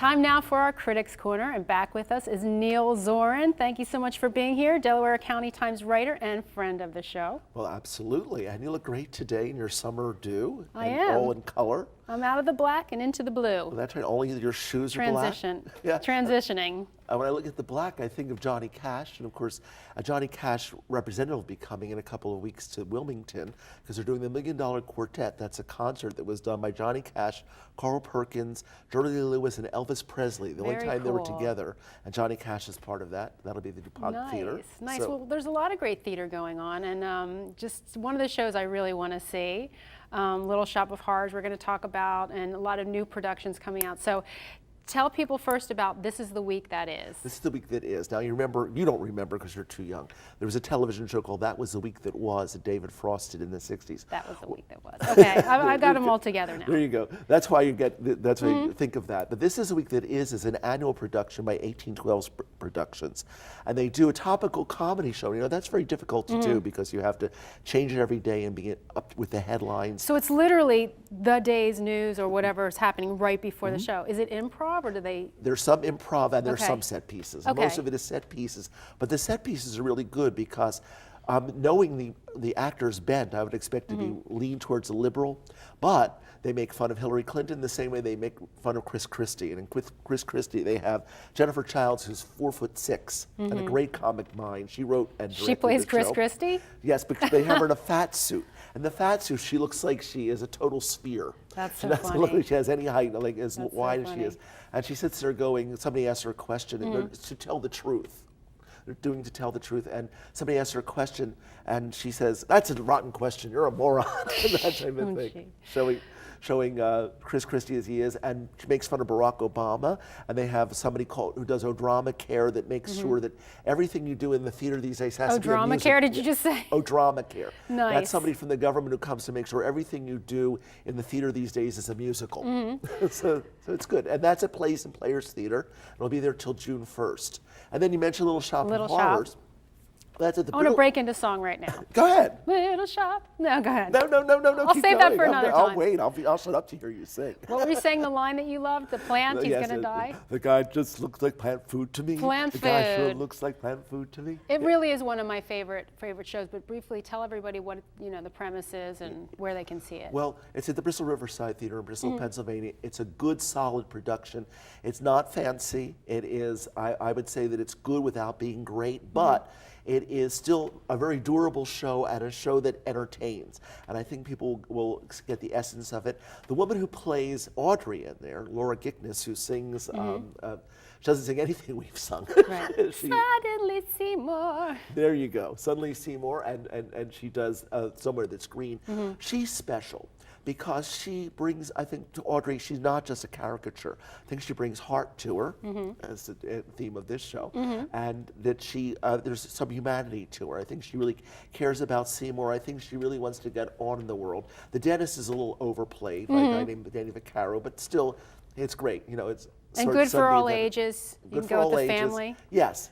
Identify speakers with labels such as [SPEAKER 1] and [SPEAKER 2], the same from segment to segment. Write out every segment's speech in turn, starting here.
[SPEAKER 1] Time now for our Critics Corner, and back with us is Neil Zorin. Thank you so much for being here, Delaware County Times writer and friend of the show.
[SPEAKER 2] Well, absolutely, and you look great today in your summer dew.
[SPEAKER 1] I am.
[SPEAKER 2] All in color.
[SPEAKER 1] I'm out of the black and into the blue.
[SPEAKER 2] Well, that's right, only your shoes are black.
[SPEAKER 1] Yeah. Transitioning.
[SPEAKER 2] When I look at the black, I think of Johnny Cash, and of course, a Johnny Cash representative will be coming in a couple of weeks to Wilmington because they're doing the $1 Million Quartet. That's a concert that was done by Johnny Cash, Carl Perkins, Jerry Lee Lewis, and Elvis Presley. The only time they were together, and Johnny Cash is part of that. That'll be the DuPont Theater.
[SPEAKER 1] Nice. Well, there's a lot of great theater going on, and just one of the shows I really want to see. Little Shop of Horrors we're going to talk about, and a lot of new productions coming out. So tell people first about This Is the Week That Is. This is the Week That Is.
[SPEAKER 2] Now you don't remember because you're too young. There was a television show called That Was the Week That Was that David Frost did in the 60s.
[SPEAKER 1] That was the week that was. Okay, I got them all together now.
[SPEAKER 2] There you go. That's why you you think of that. But This Is the Week That Is an annual production by 1812 Productions. And they do a topical comedy show. You know, that's very difficult to do because you have to change it every day and be up with the headlines.
[SPEAKER 1] So it's literally the day's news or whatever is happening right before the show. Is it improv? Or do they?
[SPEAKER 2] There's some improv and there's some set pieces.
[SPEAKER 1] Okay.
[SPEAKER 2] Most of it is set pieces, but the set pieces are really good because knowing the actor's bent, I would expect to be lean towards a liberal, but they make fun of Hillary Clinton the same way they make fun of Chris Christie. And with Chris Christie, they have Jennifer Childs, who's 4'6" and a great comic mind. She wrote and directed
[SPEAKER 1] She plays
[SPEAKER 2] the
[SPEAKER 1] Chris
[SPEAKER 2] show.
[SPEAKER 1] Christie?
[SPEAKER 2] Yes, because they have her in a fat suit. And the fat suit, she looks like she is a total sphere.
[SPEAKER 1] That's so
[SPEAKER 2] She doesn't
[SPEAKER 1] funny.
[SPEAKER 2] look like she has any height, like as
[SPEAKER 1] That's
[SPEAKER 2] wide
[SPEAKER 1] so
[SPEAKER 2] as she is. And she sits there going, somebody asks her a question, and it's to tell the truth. They're doing to tell the truth, and somebody asks her a question, and she says, "That's a rotten question. You're a moron." That type of thing. Showing Chris Christie as he is, and she makes fun of Barack Obama, and they have somebody who does O-Drama Care that makes sure that everything you do in the theater these days has to be a
[SPEAKER 1] O-Drama
[SPEAKER 2] music.
[SPEAKER 1] Care, did you just say?
[SPEAKER 2] O-Drama Care.
[SPEAKER 1] Nice.
[SPEAKER 2] That's somebody from the government who comes to make sure everything you do in the theater these days is a musical. So it's good, and that's at Plays and Players Theater. It'll be there till June 1st. And then you mentioned Little Shop of Horrors. That's at the
[SPEAKER 1] I want to break into song right now.
[SPEAKER 2] Go ahead.
[SPEAKER 1] Little shop. No, go ahead.
[SPEAKER 2] No.
[SPEAKER 1] I'll
[SPEAKER 2] keep
[SPEAKER 1] save that
[SPEAKER 2] going.
[SPEAKER 1] for another
[SPEAKER 2] I'll
[SPEAKER 1] time.
[SPEAKER 2] wait. I'll shut up to hear you sing.
[SPEAKER 1] What were you saying? The line that you loved? The plant, he's
[SPEAKER 2] Yes,
[SPEAKER 1] gonna die.
[SPEAKER 2] The guy just looks like plant food to me.
[SPEAKER 1] Plant
[SPEAKER 2] the guy sure
[SPEAKER 1] food.
[SPEAKER 2] looks like plant food to me.
[SPEAKER 1] It really is one of my favorite shows. But briefly, tell everybody what the premise is and where they can see it.
[SPEAKER 2] Well, it's at the Bristol Riverside Theater in Bristol, Pennsylvania. It's a good, solid production. It's not fancy. It is. I would say that it's good without being great, but it is still a very durable show and a show that entertains. And I think people will get the essence of it. The woman who plays Audrey in there, Laura Gickness, who sings, she doesn't sing anything we've sung.
[SPEAKER 1] Right. Suddenly Seymour.
[SPEAKER 2] There you go. Suddenly Seymour, and she does Somewhere That's Green. She's special because she brings, I think, to Audrey, she's not just a caricature. I think she brings heart to her, as the theme of this show, and that there's some humanity to her. I think she really cares about Seymour. I think she really wants to get on in the world. The dentist is a little overplayed by a guy named Danny Vaccaro, but still, it's great. It's
[SPEAKER 1] And good for all ages. You can go with the family.
[SPEAKER 2] Yes.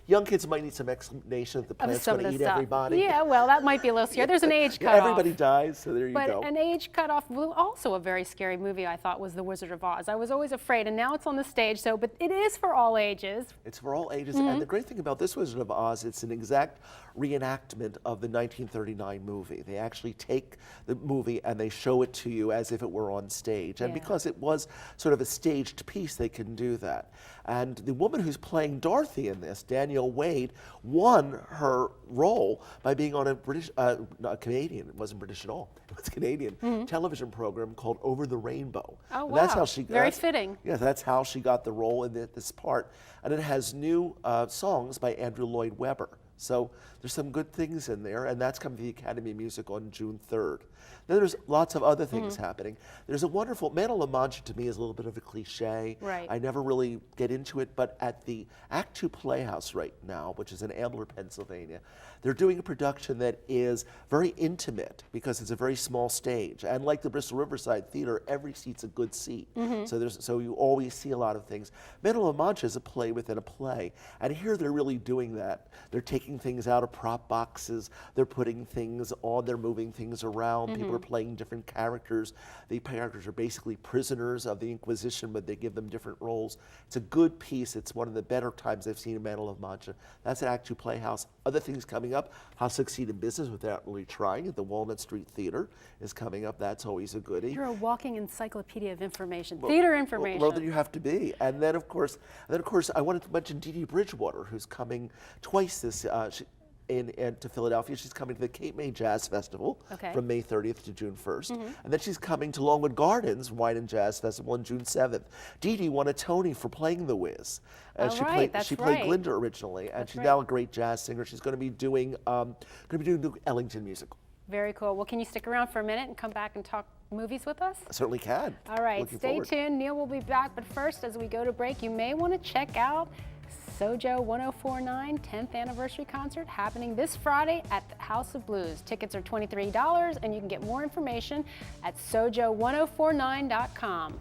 [SPEAKER 2] Young kids might need some explanation that the plant's going to eat everybody.
[SPEAKER 1] Yeah, well, that might be a little scary. There's an age cutoff.
[SPEAKER 2] Everybody dies, so there you go.
[SPEAKER 1] But an age cutoff, also a very scary movie I thought was The Wizard of Oz. I was always afraid, and now it's on the stage, but it is for all ages.
[SPEAKER 2] It's for all ages, and the great thing about this Wizard of Oz, it's an exact reenactment of the 1939 movie. They actually take the movie and they show it to you as if it were on stage. And because it was sort of a staged piece, they can do that. And the woman who's playing Dorothy in this, Danielle Wade, won her role by being on a British, not Canadian, it wasn't British at all, it was Canadian television program called Over the Rainbow.
[SPEAKER 1] Oh,
[SPEAKER 2] and
[SPEAKER 1] wow.
[SPEAKER 2] That's how she got,
[SPEAKER 1] very fitting.
[SPEAKER 2] Yeah, that's how she got the role in this part. And it has new songs by Andrew Lloyd Webber. So there's some good things in there, and that's coming to the Academy of Music on June 3rd. Then there's lots of other things happening. There's a wonderful, Man of La Mancha to me is a little bit of a cliche.
[SPEAKER 1] Right.
[SPEAKER 2] I never really get into it, but at the Act Two Playhouse right now, which is in Ambler, Pennsylvania, they're doing a production that is very intimate because it's a very small stage. And like the Bristol Riverside Theater, every seat's a good seat. So you always see a lot of things. Men of La Mancha is a play within a play. And here they're really doing that. They're taking things out of prop boxes, they're putting things on, they're moving things around, people are playing different characters. The characters are basically prisoners of the Inquisition, but they give them different roles. It's a good piece. It's one of the better times I've seen in Men of La Mancha. That's an Act Two Playhouse. Other things coming up, How to Succeed in Business Without Really Trying at the Walnut Street Theater is coming up. That's always a goodie.
[SPEAKER 1] You're a walking encyclopedia of information, theater information.
[SPEAKER 2] Well, then you have to be. And then of course, I wanted to mention Dee Dee Bridgewater, who's coming twice this to Philadelphia. She's coming to the Cape May Jazz Festival from May 30th to June 1st. And then she's coming to Longwood Gardens Wine and Jazz Festival on June 7th. Dee Dee won a Tony for playing The Wiz. She played Glinda originally, and she's now a great jazz singer. She's going to be doing the Ellington musical.
[SPEAKER 1] Very cool. Well, can you stick around for a minute and come back and talk movies with us?
[SPEAKER 2] I certainly can.
[SPEAKER 1] All right,
[SPEAKER 2] Looking
[SPEAKER 1] stay
[SPEAKER 2] forward.
[SPEAKER 1] tuned. Neil will be back, but first, as we go to break, you may want to check out Sojo 1049 10th Anniversary Concert happening this Friday at the House of Blues. Tickets are $23, and you can get more information at sojo1049.com.